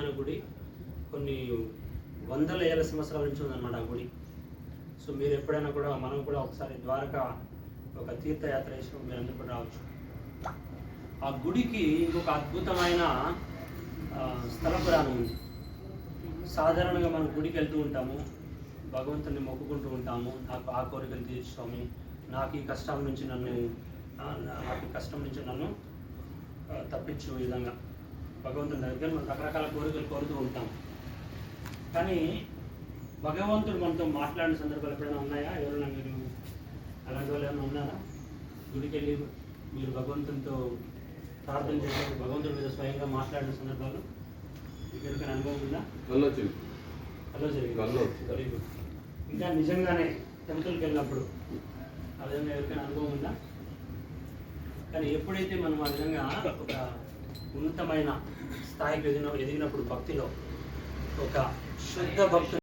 అద్భుతమైన గుడి. కొన్ని వందల ఏళ్ళ సంవత్సరాల నుంచి ఉందన్నమాట ఆ గుడి. సో మీరు ఎప్పుడైనా కూడా మనం కూడా ఒకసారి ద్వారకా ఒక తీర్థయాత్ర వేసినప్పుడు మీరు అందరూ కూడా రావచ్చు. ఆ గుడికి ఇంకొక అద్భుతమైన స్థల పురాణం ఉంది. సాధారణంగా మనం గుడికి వెళ్తూ ఉంటాము, భగవంతుని మొక్కుకుంటూ ఉంటాము. నాకు ఆ కోరికలు తీర్చుకోమి, నాకు ఈ కష్టం నుంచి నన్ను తప్పించు విధంగా భగవంతుని దగ్గర మనం రకరకాల కోరికలు కోరుతూ ఉంటాం. కానీ భగవంతుడు మనతో మాట్లాడిన సందర్భాలు ఎప్పుడైనా ఉన్నాయా? ఎవరైనా మీరు అలాంటి వాళ్ళు ఏమైనా ఉన్నారా? గుడికి వెళ్ళి మీరు భగవంతునితో ప్రార్థన చేసినప్పుడు భగవంతుడి మీద స్వయంగా మాట్లాడిన సందర్భాలు మీకు ఎవరికైనా అనుభవం ఉందా? Hello very good. ఇంకా నిజంగానే టెంపుల్కి వెళ్ళినప్పుడు ఆ విధంగా ఎవరికైనా అనుభవం ఉందా? కానీ ఎప్పుడైతే మనం ఆ విధంగా ఒక ఉన్నతమైన స్థాయికి ఎదిగినప్పుడు భక్తిలో ఒక శుద్ధ భక్తులు